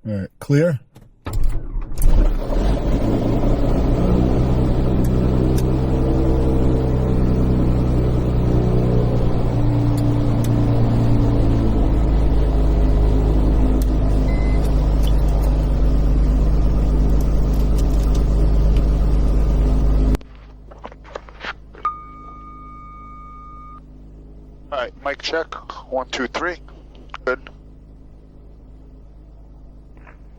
All right, clear. All right, mic check. 1, 2, 3. Good.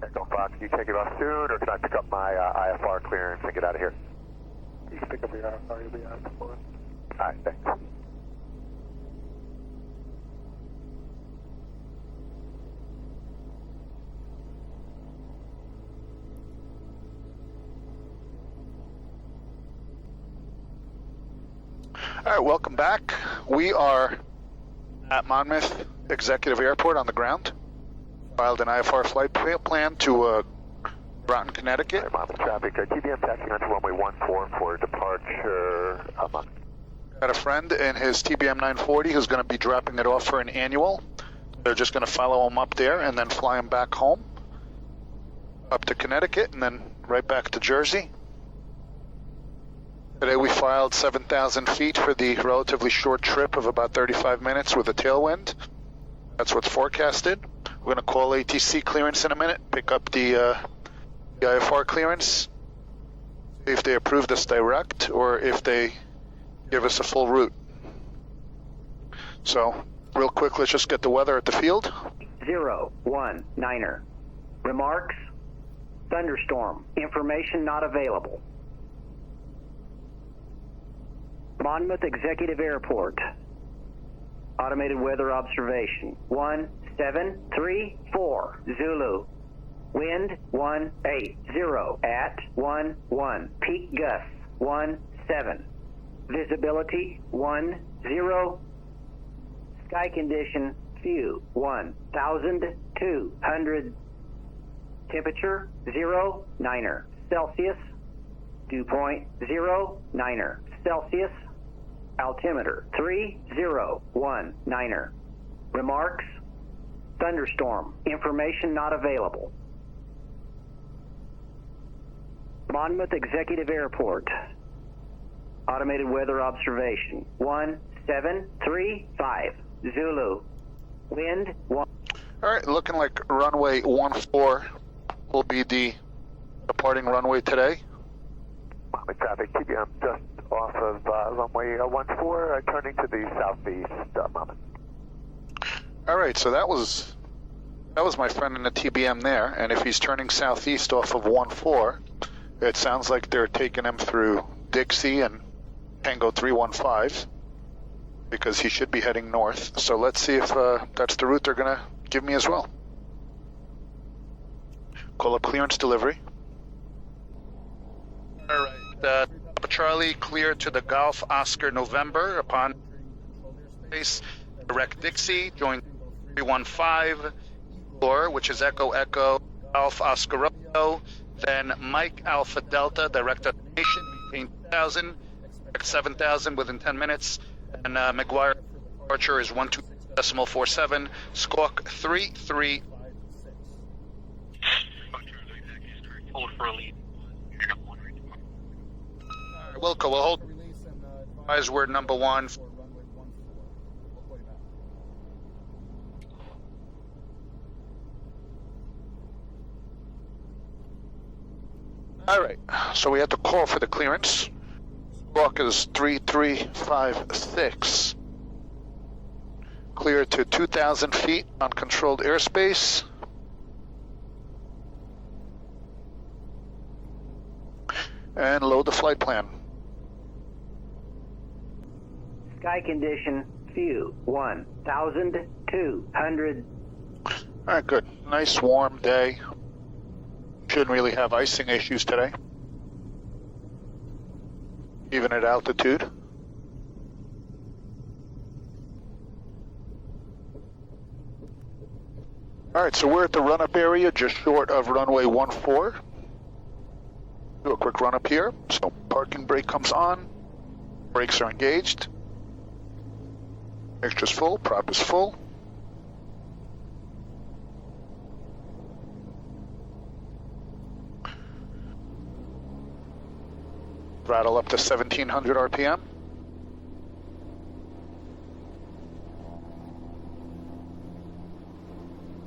Echo Fox, can you take it off soon, or can I pick up my IFR clearance and get out of here? You can pick up your IFR, you'll be out before. All right, thanks. All right, welcome back. We are at Monmouth Executive Airport on the ground. Filed an IFR flight plan to Groton, Connecticut. All right, Monmouth traffic, TBM taxiing onto runway 14 for departure. Got a friend in his TBM 940 who's going to be dropping it off for an annual. They're just going to follow him up there and then fly him back home, up to Connecticut, and then right back to Jersey. Today we filed 7,000 feet for the relatively short trip of about 35 minutes with a tailwind. That's what's forecasted. We're going to call ATC clearance in a minute, pick up the IFR clearance, see if they approve us direct or if they give us a full route. So, real quick, let's just get the weather at the field. 019er. Remarks? Thunderstorm. Information not available. Monmouth Executive Airport. Automated weather observation. 1734 Zulu. Wind 180 at 11. Peak gusts 17. Visibility 10. Sky condition few 1,200. Temperature 0 Celsius. Dew point 0 Celsius. Altimeter 3019er. Remarks? Thunderstorm. Information not available. Monmouth Executive Airport. Automated weather observation. 1735 Zulu. Wind 1. All right, looking like runway 14 will be the departing runway today. Monmouth traffic, TBM just off of runway 14, turning to the southeast, Monmouth. All right, so that was my friend in the TBM there, and if he's turning southeast off of 14, it sounds like they're taking him through Dixie and Tango 315, because he should be heading north. So let's see if that's the route they're going to give me as well. Call up clearance delivery. All right, Charlie, clear to the Golf Oscar November upon base. Direct Dixie, join 315, floor, which is Echo Echo, Golf Oscar Romeo, then Mike Alpha Delta, direct destination, maintain 2,000, expect 7,000 within 10 minutes, and McGuire departure is 12.47, squawk 33. Hold for a lead. Wilco, we'll hold. Advise word number 1. All right, so we had to call for the clearance. Squawk is 3356. Clear to 2,000 feet on controlled airspace. And load the flight plan. Sky condition few 1,200. All right, good. Nice warm day. Shouldn't really have icing issues today, even at altitude. All right, so we're at the run-up area, just short of runway 14. Do a quick run-up here. So parking brake comes on, brakes are engaged. Extra's full, prop is full. Throttle up to 1700 RPM.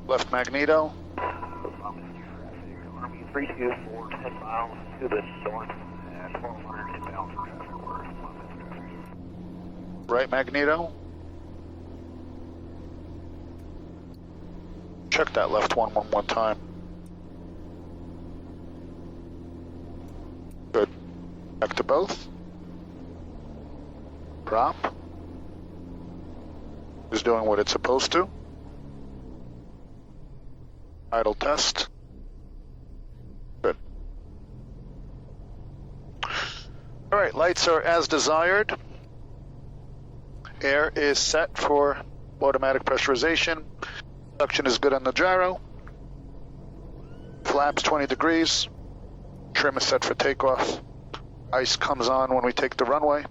Left magneto. Army 324, 10 miles to the north at 1200 inbound for traffic. Right magneto. Check that left one more time. Good. Back to both. Prop. Is doing what it's supposed to. Idle test. Good. All right, lights are as desired. Air is set for automatic pressurization. Suction is good on the gyro. Flaps 20 degrees. Trim is set for takeoff. Ice comes on when we take the runway.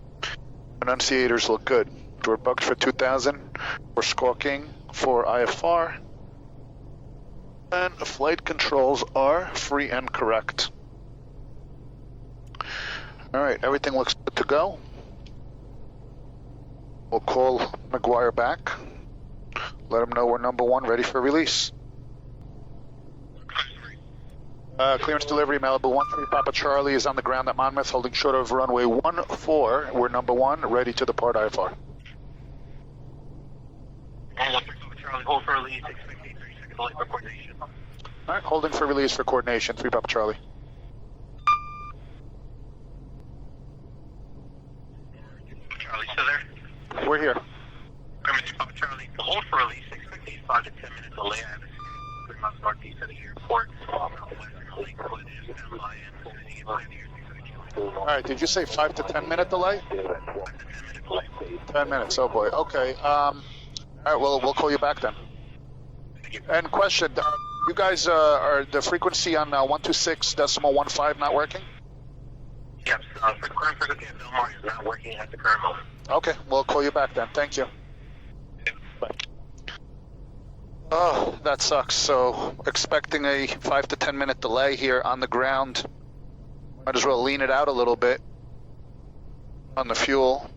Enunciators look good. We're bugged for 2000. We're squawking for IFR. And the flight controls are free and correct. All right, everything looks good to go. We'll call McGuire back. Let him know we're number one, ready for release. Clearance delivery, Malibu 13 Papa Charlie is on the ground at Monmouth, holding short of runway 14. We're number one, ready to depart IFR. Charlie, hold for release, expect 30 seconds delay for coordination. All right, holding for release for coordination, 3 Papa Charlie. Charlie, still there? We're here. Greenwich 3 Papa Charlie, hold for release, expect 5 to 10 minute delay. I have a 3 miles northeast of the airport. All right, did you say 5 to 10 minute delay? 10 minutes, oh boy. Okay, all right, well, we'll call you back then. And question, you guys are the frequency on 126.15 not working? Yes, for the current frequency at Belmar is not working at the current moment. Okay, we'll call you back then. Thank you. Bye. Oh, that sucks. So, expecting a 5 to 10 minute delay here on the ground. Might as well lean it out a little bit on the fuel.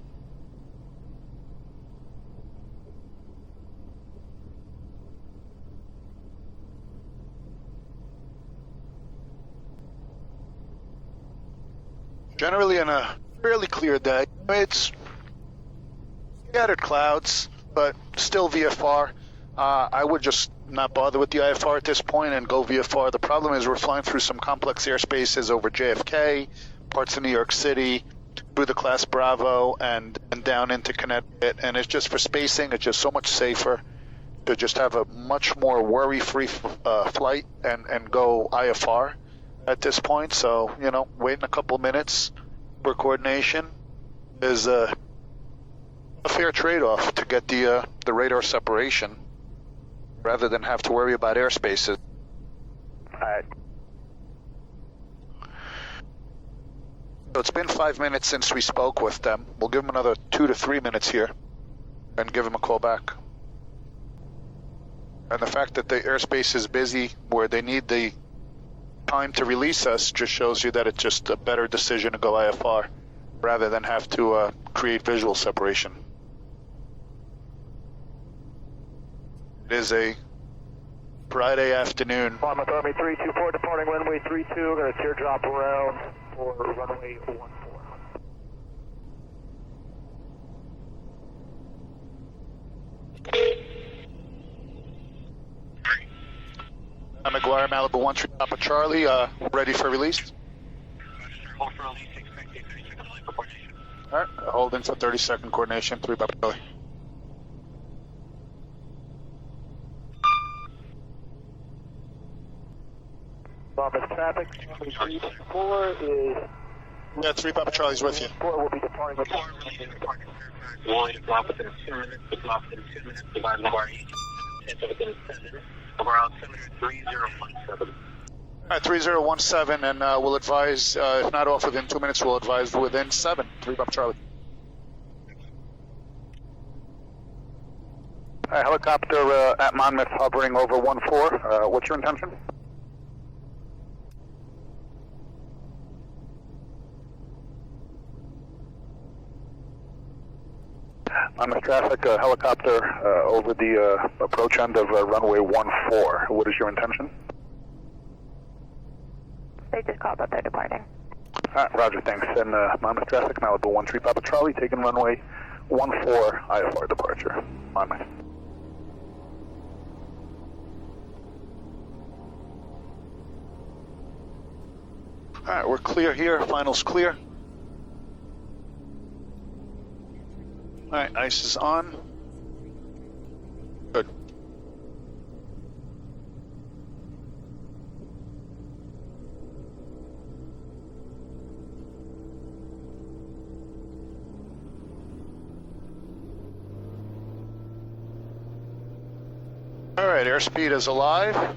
Generally on a fairly clear day, it's scattered clouds, but still VFR. I would just not bother with the IFR at this point and go VFR. The problem is we're flying through some complex airspaces over JFK, parts of New York City, through the Class Bravo, and down into Connecticut. And it's just for spacing, it's just so much safer to just have a much more worry-free flight and go IFR at this point. So, you know, waiting a couple minutes for coordination is a fair trade-off to get the radar separation rather than have to worry about airspaces. Alright. So it's been 5 minutes since we spoke with them. We'll give them another 2 to 3 minutes here and give them a call back. And the fact that the airspace is busy where they need the time to release us just shows you that it's just a better decision to go IFR rather than have to create visual separation. It is a Friday afternoon. Monmouth Army 324 departing runway 32, going to teardrop around for runway 14. McGuire, Malibu 13 Papa Charlie, ready for release? Hold for release, expect 30 seconds delay for coordination. All right, hold in for 30-second coordination, 3 Papa Charlie. Monmouth traffic, 324 is... Yeah, 3 Papa Charlie's with you. 4 will be departing with... Before releasing departing Fairfax, we'll only drop within 2 minutes, we'll drop within 2 minutes, divide number 8, and so within 10 minutes. Around 3017. All right, 3017, and we'll advise, if not off within 2 minutes, we'll advise within 7. 3 Papa Charlie. Helicopter at Monmouth hovering over 14. What's your intention? On the traffic, helicopter over the approach end of runway 14. What is your intention? They just called that they're departing. Roger, thanks. And Monmouth traffic, Malibu 13 Papa Charlie, taking runway 14 IFR departure. Monmouth. All right, we're clear here. Finals clear. All right, ice is on. Good. All right, airspeed is alive.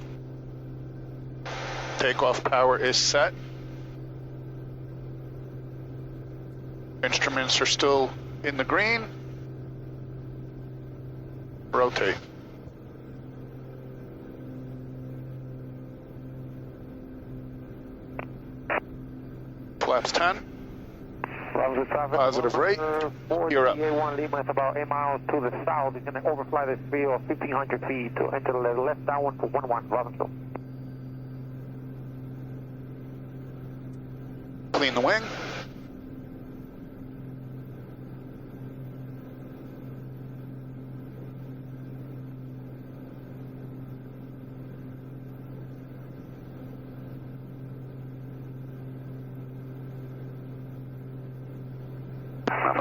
Takeoff power is set. Instruments are still in the green. Rotate. Flaps 10. Positive rate. You're up. A1 Lima is about 8 miles to the south. It's going to overfly the speed of 1,500 feet to enter the left downwind for 11 Robinson. Clean the wing.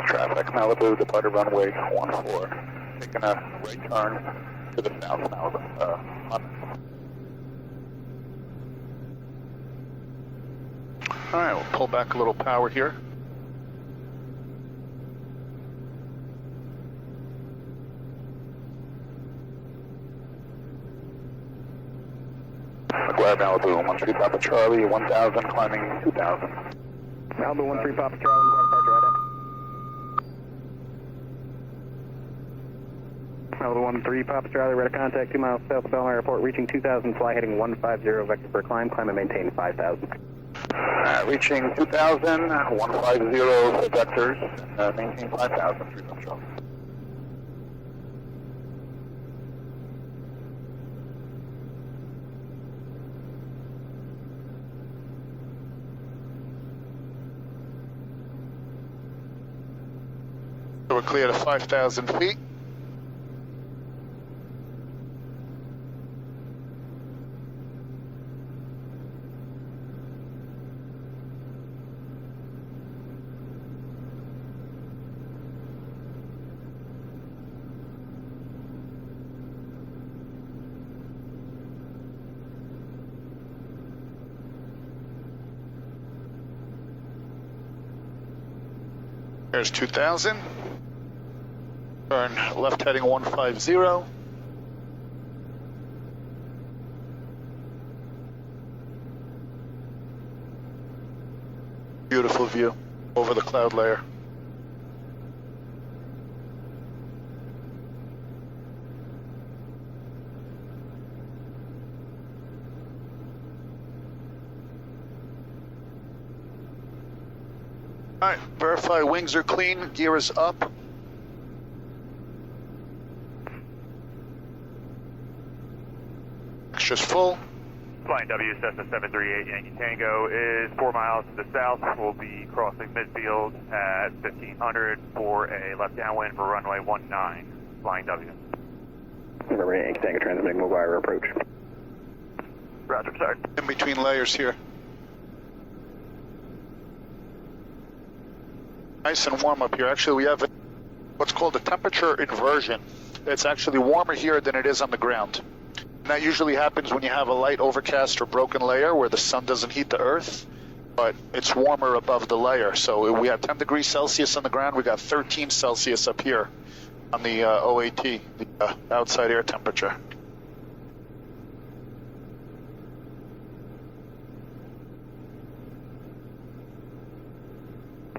Traffic, Malibu, departed runway 14. Taking a right turn to the south, Malibu. All right, we'll pull back a little power here. McGuire, Malibu, 13 Papa Charlie, 1000, climbing 2000. Malibu 13 Papa Charlie, I'm going to departure right now. Malibu 13 Papa Charlie, radar contact 2 miles south of Belmar Airport, reaching 2000, fly heading 150, vector for climb and maintain 5000. Reaching 2000, 150 for vectors, maintain 5000, 3 Papa Charlie. So we're clear to 5,000 feet. There's 2,000. Turn left heading 150. Beautiful view over the cloud layer. All right, verify wings are clean, gear is up. Extra's full. Flying W, Cessna 738 Yankee Tango is 4 miles to the south. We'll be crossing midfield at 1500 for a left downwind for runway 19. Flying W. Remember, Yankee Tango transmitting McGuire approach. Roger, sorry. In between layers here. Nice and warm up here. Actually, we have what's called a temperature inversion. It's actually warmer here than it is on the ground. And that usually happens when you have a light overcast or broken layer where the sun doesn't heat the earth, but it's warmer above the layer. So we have 10 degrees Celsius on the ground. We got 13 Celsius up here on the OAT, the outside air temperature.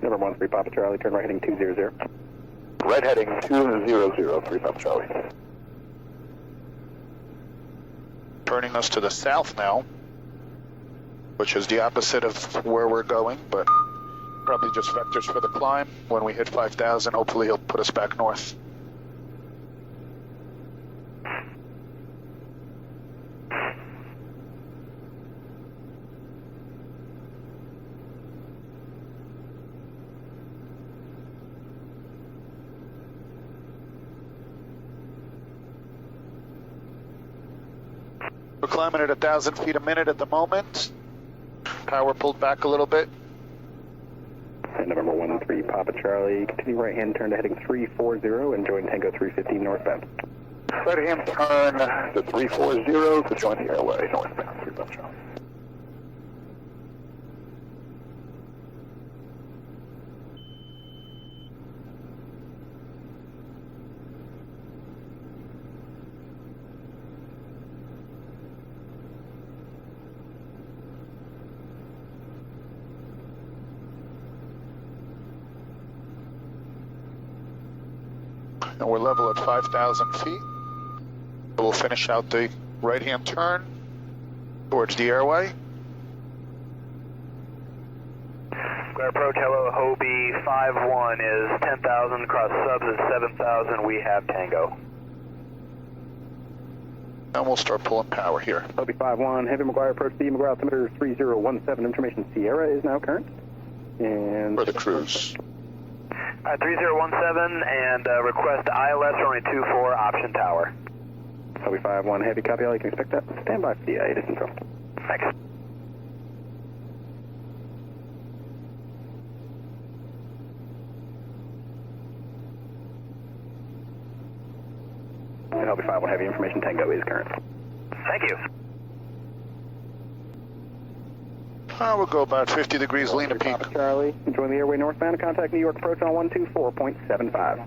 Number 13 Papa Charlie, turn right heading 200. Right heading 200, 3 Papa Charlie. Turning us to the south now, which is the opposite of where we're going, but probably just vectors for the climb. When we hit 5,000, hopefully he'll put us back north. We're climbing at 1,000 feet a minute at the moment. Power pulled back a little bit. And November 13 Papa Charlie, continue right hand turn to heading 340 and join Tango 315 northbound. Right hand turn to 340 to join the airway northbound 3 Papa Charlie. And we're level at 5,000 feet. We'll finish out the right-hand turn towards the airway. Square approach, hello, Hobie 5-1 is 10,000, cross subs is 7,000, we have Tango. And we'll start pulling power here. Hobie 5-1, Heavy McGuire approach the McGuire altimeter 3017, information Sierra is now current. And For the cruise. 3017 and request ILS runway 24, option tower. Hobie 5-1, Heavy copy all, you can expect that. Stand by for the ATIS control. Thanks. And Hobie 5-1, Heavy information Tango is current. Thank you. We'll go about 50 degrees lean to peak. Papa Charlie, join the airway northbound, contact New York approach on 124.75.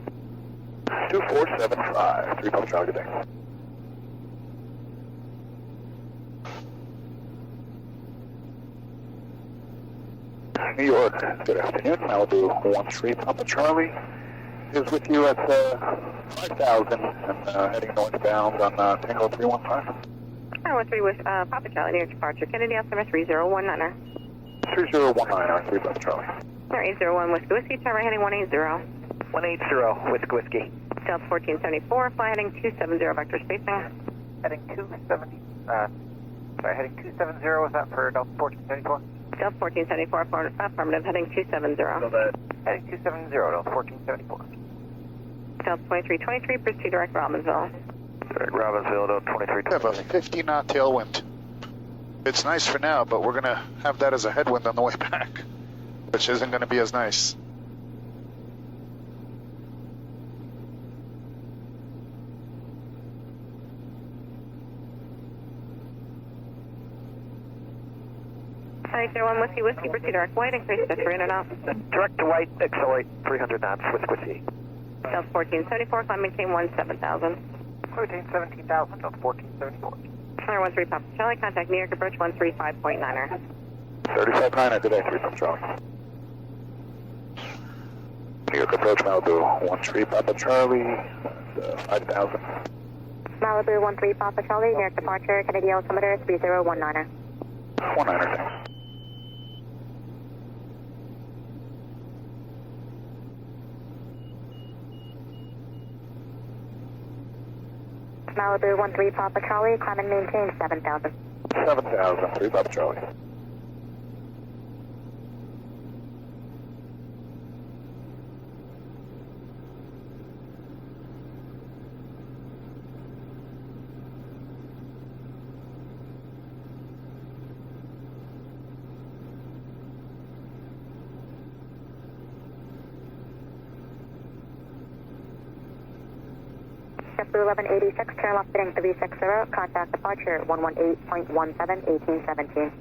2475, 3 Papa Charlie, good day. New York, good afternoon. Malibu 13 Papa Charlie is with you at 5,000 and heading northbound on Tango 315. 13 with Papa Charlie, near departure. Kennedy altimeter 3019er. 3019, 3 Papa Charlie. 801 Whiskey Whiskey, turn right heading 180. 180, Whiskey Whiskey. Delta 1474, fly heading 270 vector spacing. Heading 270, heading 270, was that for Delta 1474? Delta 1474, affirmative, heading 270. Heading 270, Delta 1474. Delta 2323, proceed direct Robbinsville. Direct Robbinsville, Delta 23. We have a 50 knot tailwind. It's nice for now, but we're going to have that as a headwind on the way back, which isn't going to be as nice. One Whiskey Whiskey, proceed direct white, increase to 300 knots. Direct to white, accelerate 300 knots, Whiskey Whiskey. Delta 1474, climb maintain 17,000. Maintain 17,000, Delta 1474. 13 Papa Charlie, contact New York approach 135.9er. 35.9, good day, 3 Papa Charlie. New York approach, Malibu 13 Papa Charlie, 5,000. Malibu 13 Papa Charlie, near departure, Kennedy altimeter 3019er. 19er, thanks. Malibu 13 Papa Charlie, climb and maintain 7,000. 7,000, 3 Papa Charlie. JetBlue 1186, turn left heading 360, contact departure 118.17, 1817.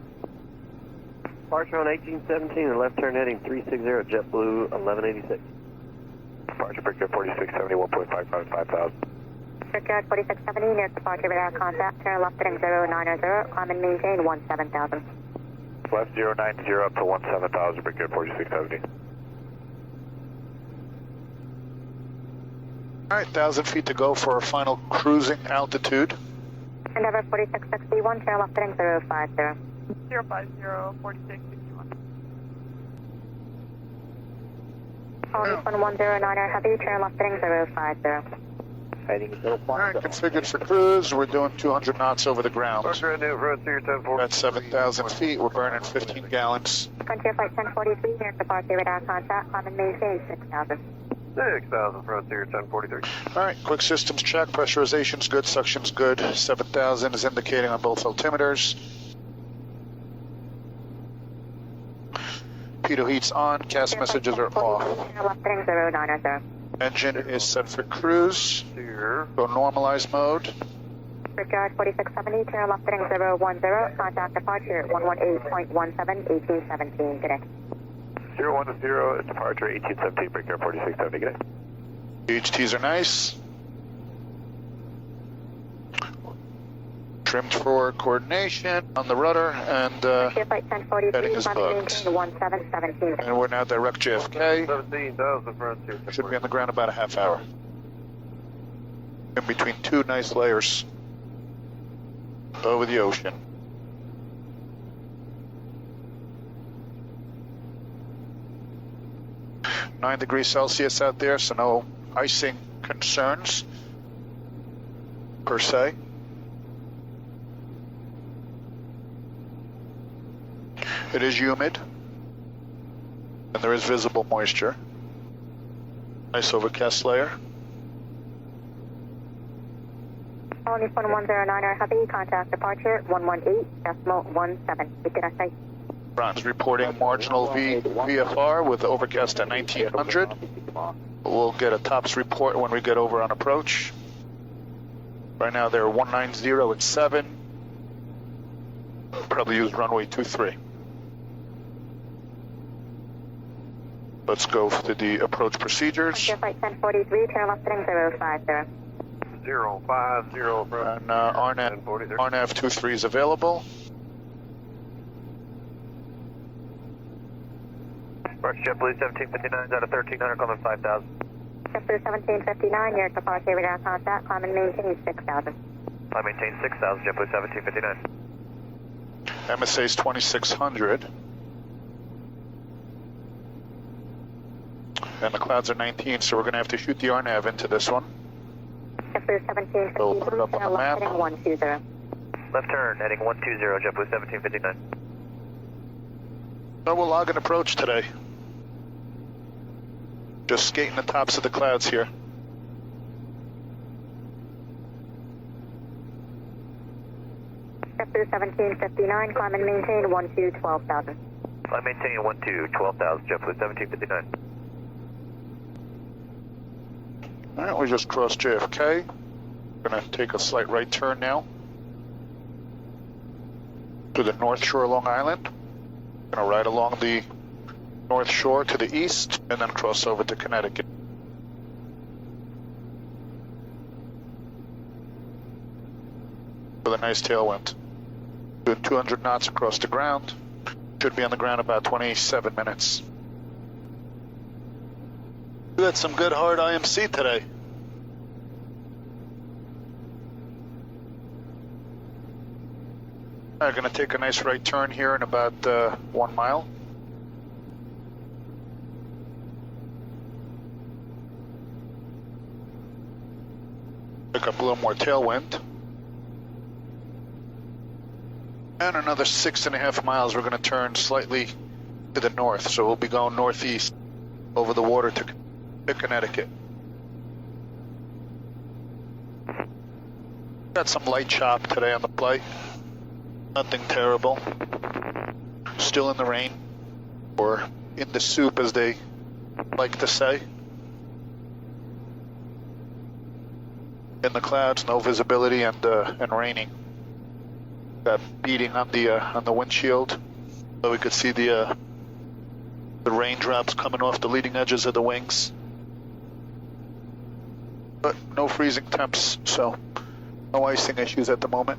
Departure on 1817 and left turn heading 360, JetBlue 1186. Departure Brickyard 4670, 1.55, 5,000. Brickyard 4670, near departure radar contact, turn left heading 090, climb and maintain 17,000. Left 090 up to 17,000, Brickyard 4670. All right, 1,000 feet to go for our final cruising altitude. Endeavor 4661, turn left heading 050. 050, 4661. Holly 1109er heavy, turn left heading 050. Heading All right, configured for cruise. We're doing 200 knots over the ground. That's 7,000 feet. We're burning 15 gallons. Frontier Flight 1043, near departure radar contact, climb and maintain 6,000. 6,000 Frontier 1043. All right, quick systems check. Pressurization's good, suction's good. 7,000 is indicating on both altimeters. Pitot heat's on, gas messages are off. Left heading 0900. Engine is set for cruise. Here. Go normalized mode. Brickyard 4670, turn left heading 010, contact departure 118.17, 1817, good day. 010 is departure 1817, Brickyard 4670, good day. HTs are nice. Trimmed for coordination on the rudder, and Flight 1043, heading is climbing booked. maintain 1717. And we're now direct JFK. 17,000 Frontier. Should be on the ground about a half hour. In between two nice layers over the ocean. -9°C out there, so no icing concerns per se. It is humid, and there is visible moisture. Nice overcast layer. Only 109er heavy, contact departure 118.17. Good day. Bronze reporting marginal VFR with overcast at 1900. We'll get a tops report when we get over on approach. Right now they're 190 at 7. Probably use runway 23. Let's go to the approach procedures. Flight 1043, turn left heading 050. 050 from And RNAV 23 is available. Departure JetBlue 1759 is out of 1300, climbing 5,000. JetBlue 1759, near departure radar contact, climb and maintain 6000. I maintain 6,000, JetBlue 1759. MSA is 2600. And the clouds are 19, so we're going to have to shoot the RNAV into this one. JetBlue 1759, So we'll put it up on the left map. heading 120. Left turn, heading 120, JetBlue 1759. So we'll log an approach today. Just skating the tops of the clouds here. JetBlue 1759, climb and maintain 12,000. I maintain 12,000, JetBlue 1759. All right, we just crossed JFK. We're going to take a slight right turn now to the North Shore, Long Island. Going to ride along the North Shore to the east and then cross over to Connecticut. With a nice tailwind. Doing 200 knots across the ground. Should be on the ground about 27 minutes. We had some good hard IMC today. I'm going to take a nice right turn here in about 1 mile. Pick up a little more tailwind. And another 6.5 miles, we're going to turn slightly to the north. So we'll be going northeast over the water to Connecticut. Got some light chop today on the flight. Nothing terrible. Still in the rain, or in the soup as they like to say. In the clouds, no visibility, and raining. Got beating on the windshield, so we could see the raindrops coming off the leading edges of the wings. But no freezing temps, so no icing issues at the moment.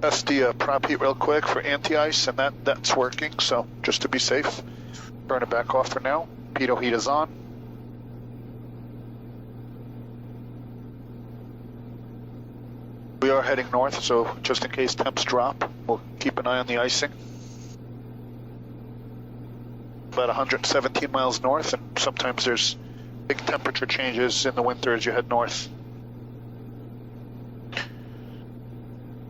Test the prop heat real quick for anti-ice, and that's working, so just to be safe, turn it back off for now. Pitot heat is on. We are heading north, so just in case temps drop, we'll keep an eye on the icing. About 117 miles north, and sometimes there's big temperature changes in the winter as you head north.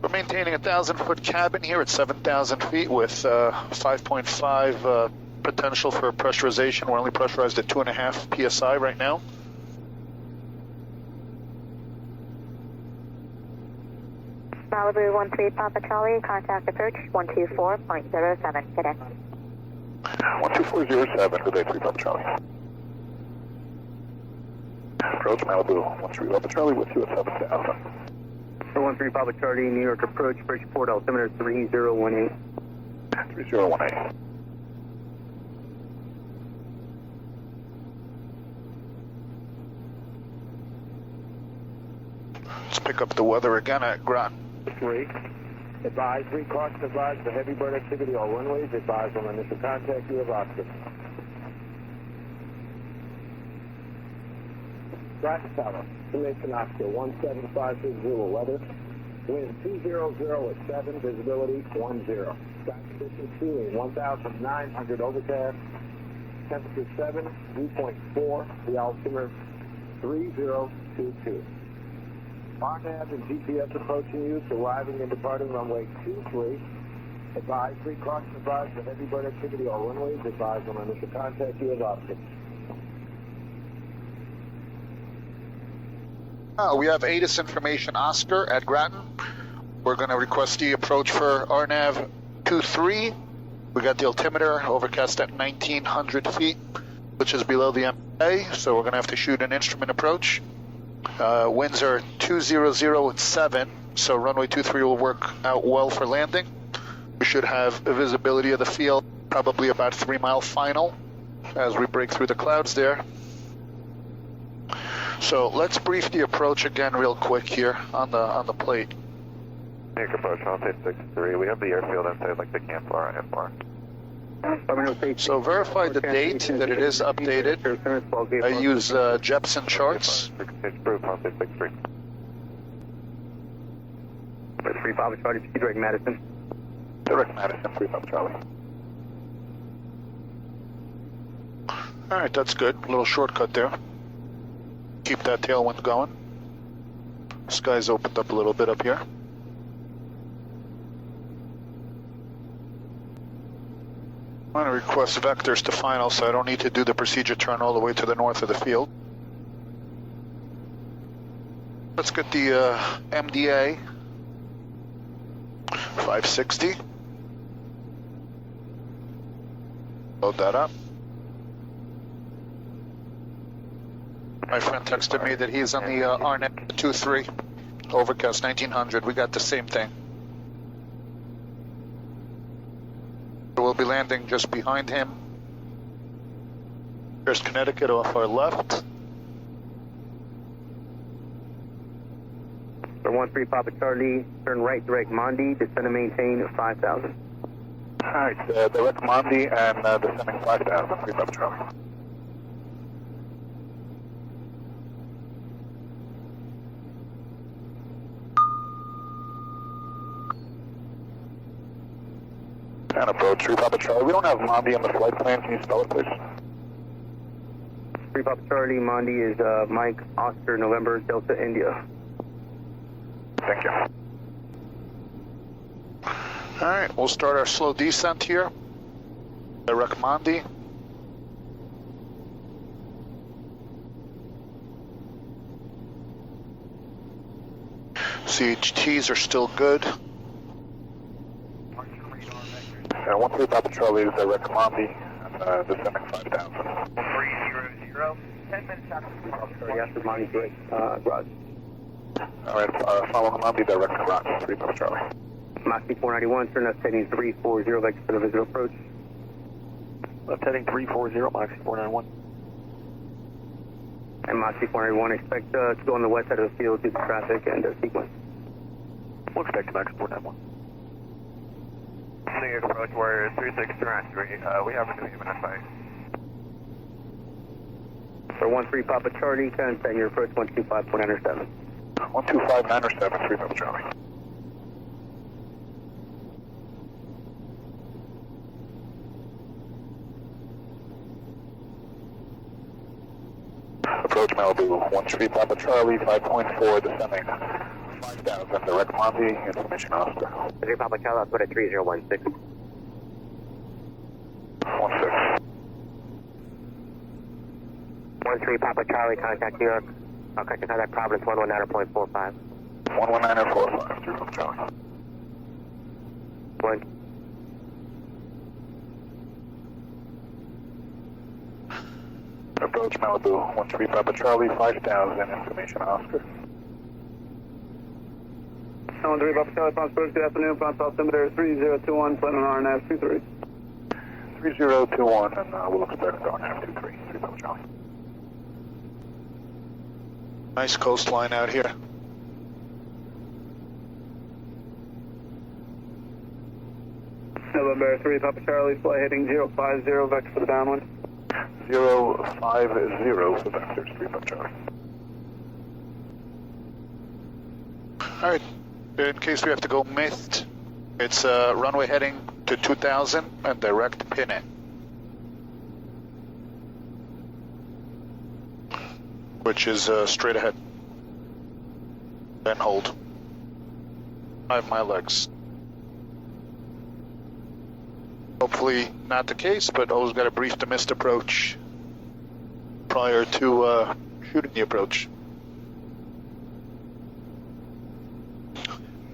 But maintaining a 1,000-foot cabin here at 7,000 feet with 5.5 potential for pressurization. We're only pressurized at 2.5 psi right now. Malibu 13 Papa Charlie, contact approach 124.07 today. 12407, good day, 3 Papa Charlie. Approach Malibu 13 Papa Charlie with you at 7,000. 13 Papa Charlie, New York approach, Bridgeport, altimeter 3018. 3018. Let's pick up the weather again at Groton. 3. Advise, caution advised for heavy bird activity all runways. Advise on initial contact, you have Oscar. Groton Tower, Summation Oscar, 17560 weather. Wind 200 at 7, visibility 10. Sky conditions cooling, 1,900 overcast. Temperature 7, dew point 4, the altimeter 3022. RNAV and GPS approaching you, arriving and departing runway 23. Advise, caution advised for heavy bird activity all runways. Advise on initial contact, you have Oscar. We have ATIS information Oscar at Groton. We're going to request the approach for RNAV 23. We got the altimeter overcast at 1,900 feet, which is below the MA, so we're going to have to shoot an instrument approach. Winds are 200 at 7, so runway 23 will work out well for landing. We should have a visibility of the field, probably about 3 mile final as we break through the clouds there. So let's brief the approach again real quick here on the plate. Nick approach, I'll say 6-3. We have the airfield inside like the Camp IFR. So verify the date that it is updated. I use Jepson charts. 6 proof, I'll say 6-3. 3 Papa Charlie, direct Madison. Direct Madison, 3 Papa Charlie. All right, that's good. A little shortcut there. Keep that tailwind going. Sky's opened up a little bit up here. I'm going to request vectors to final, so I don't need to do the procedure turn all the way to the north of the field. Let's get the MDA 560. Load that up. My friend texted me that he's on the RNAV 23, overcast 1900. We got the same thing. We'll be landing just behind him. There's Connecticut off our left. 13 Papa Charlie, turn right, direct Mondi, descend and maintain 5,000. All right, direct Mondi and descending 5,000, 3 Papa Charlie. And approach 3 Papa Charlie. We don't have Mondi on the flight plan. Can you spell it, please? 3 Papa Charlie, Mondi is Mike, Oscar, November, Delta, India. Thank you. All right, we'll start our slow descent here. Direct Mondi. CHTs are still good. 13 Papa Charlie is direct Mondi and descending 5,000. 300, 10 minutes after After Mondi, direct garage. All right, following Mondi, direct garage, 3 Papa Charlie. Moxie 491, turn left heading 340, vector for the visual approach. Left heading 340, Moxie 491. And Moxie 491, expect to go on the west side of the field due to traffic and sequence. We'll expect Moxie 491. New York approach, Warrior 3623. We have a new human in sight. For 13 Papa Charlie, contact your approach 125.97. 125.907, 3 Papa Charlie. Approach Malibu 13 Papa Charlie, 5.4, descending 5000, direct Monty, information Oscar. 3 Papa Charlie, I'll put at 3016. 16. One 3 Papa Charlie, contact New York. I'll contact Providence 119.45. 119.45, 3 Papa Charlie. 1. Approach Malibu, 13 Papa Charlie, 5000, information Oscar. 13 Papa Charlie, Front Spurs, good afternoon, Front altimeter 3021, plan on RNAV 23. 3021, and we'll expect RNAV 23, 3 Papa Charlie. Nice coastline out here. November 3 Papa Charlie, flight heading 050, vector for the downwind. 050 for vectors, 3 Papa Charlie. Alright, in case we have to go missed, it's runway heading to 2000 and direct pin it. Which is straight ahead. Then hold. I have my legs. Hopefully not the case, but always got to brief the missed approach prior to shooting the approach.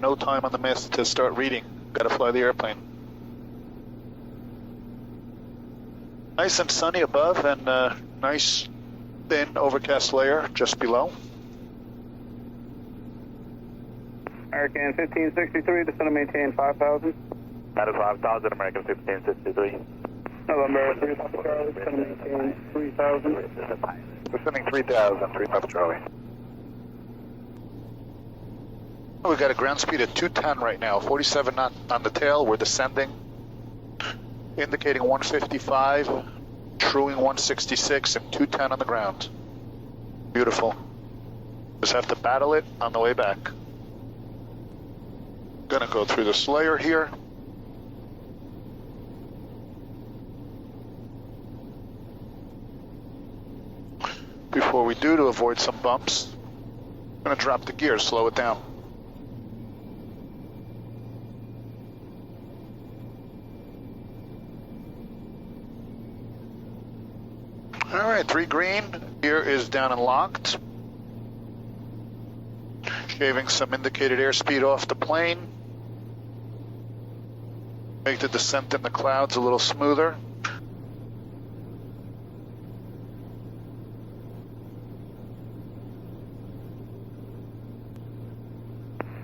No time on the mist to start reading. Got to fly the airplane. Nice and sunny above, and nice thin overcast layer just below. American 1563, descend and maintain 5000. That is 5000, American 1563. November 3 Papa Charlie, descend and maintain 3000. Descending 3000, 3 Papa Charlie. We've got a ground speed at 210 right now, 47 knot on the tail. We're descending, indicating 155, truing 166, and 210 on the ground. Beautiful. Just have to battle it on the way back. Gonna go through this layer here. Before we do, to avoid some bumps, I'm gonna drop the gear, slow it down. All right, 3 green, gear is down and locked. Shaving some indicated airspeed off the plane. Make the descent in the clouds a little smoother.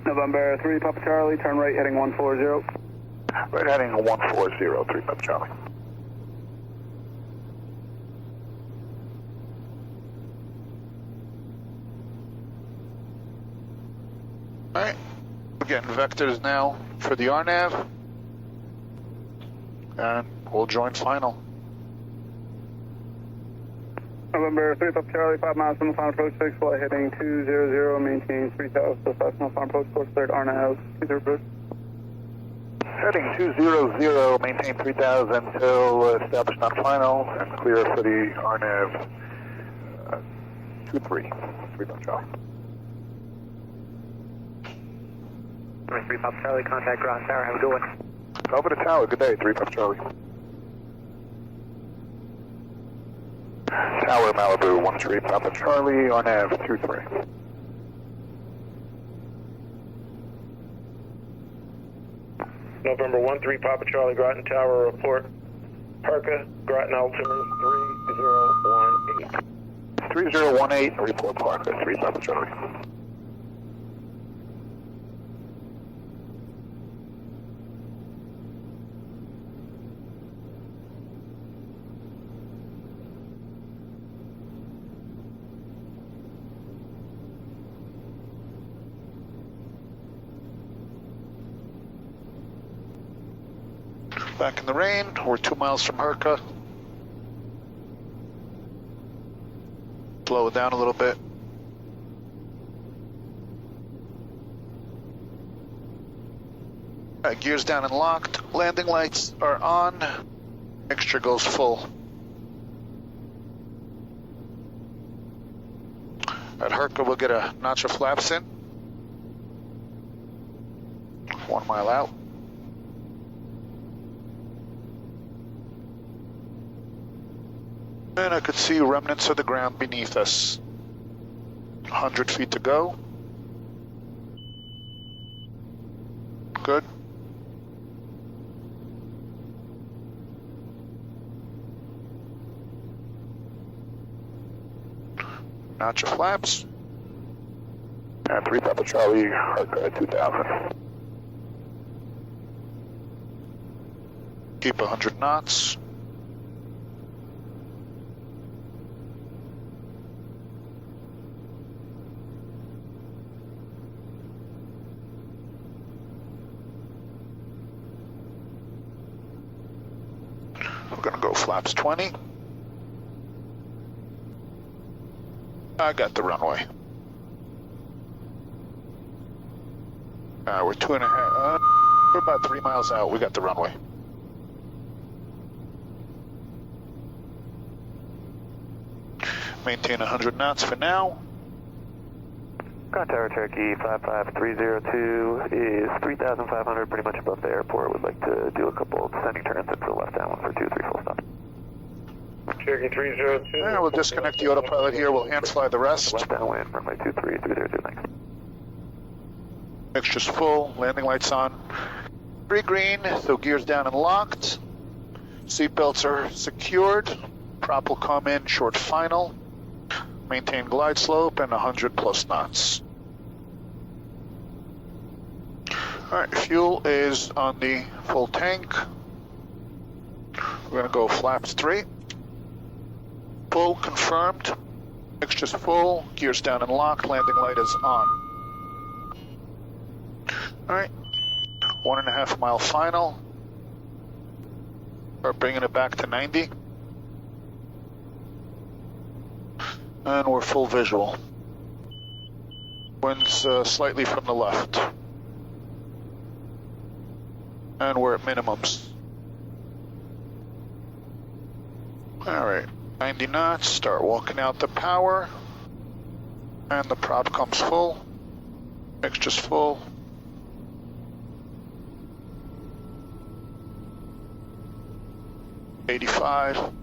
November 3 Papa Charlie, turn right heading 140. Right heading 140, 3 Papa Charlie. Alright, we're getting vectors now for the RNAV, and we'll join final. November 3 Papa Charlie, 5 miles from the final approach 6, flight heading 200, maintain 3000, so 5 miles final approach, course cleared, RNAV, 20 approach. Heading 200, maintain 3000 till established on final, and clear for the RNAV 23, 3 Papa Charlie. 3 Papa Charlie, contact ground tower, have a good one. Over the tower, good day, 3 Papa Charlie. Tower Malibu, 13 Papa Charlie, RNAV 23. November 13 Papa Charlie, Groton Tower, report. Perka, Groton altimeter 3018. 3018, report Parker, 3 Papa Charlie. Back in the rain, we're 2 miles from Herca. Slow it down a little bit. Alright, gears down and locked. Landing lights are on. Mixture goes full. At Herca, we'll get a notch of flaps in. 1 mile out. And I could see remnants of the ground beneath us. 100 feet to go. Good. Notch your flaps. And 3 Papa Charlie, hard guide 2000. Keep 100 knots. We're gonna go flaps 20. I got the runway. We're 2.5, we're about 3 miles out. We got the runway. Maintain 100 knots for now. Ground Tower Turkey 55302 is 3,500, pretty much above the airport. Would like to do a couple of descending turns into the left downwind for 2-3 full stop. Cherokee 302. Yeah, we'll disconnect the autopilot here. We'll hand fly the rest. Left downwind, runway 23302, thanks. Mixture's full, landing lights on. 3 green, so gears down and locked. Seatbelts are secured. Prop will come in short final. Maintain glide slope and 100 plus knots. Alright, fuel is on the full tank. We're gonna go flaps 3. Full confirmed. Mixture's full, gears down and locked, landing light is on. Alright, 1.5 mile final. We're bringing it back to 90. And we're full visual. Wind's slightly from the left. And we're at minimums. Alright, 90 knots, start walking out the power. And the prop comes full. Mixture's full. $85.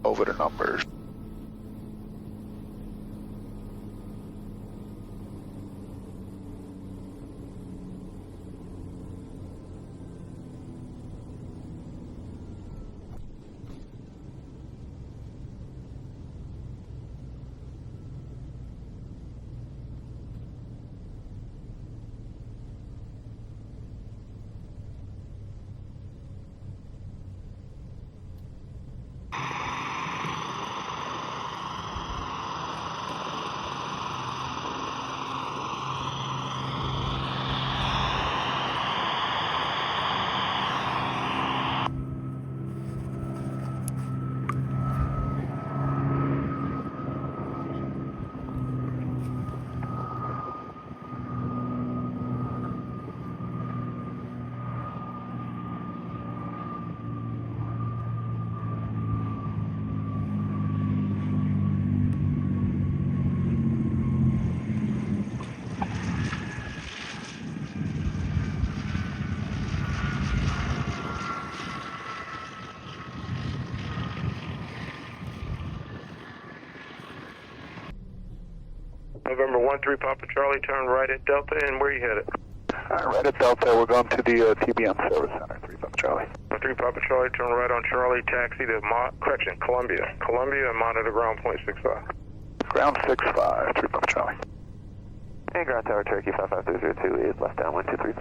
Over the numbers. November 13 Papa Charlie, turn right at Delta, and where are you headed? Right at Delta, we're going to the TBM Service Center, 3 Papa Charlie. 3 Papa Charlie, turn right on Charlie, taxi to Columbia. Columbia, and monitor ground point 65. Ground 65, 3 Papa Charlie. Hey, Ground Tower Turkey 55302 is left downwind 23.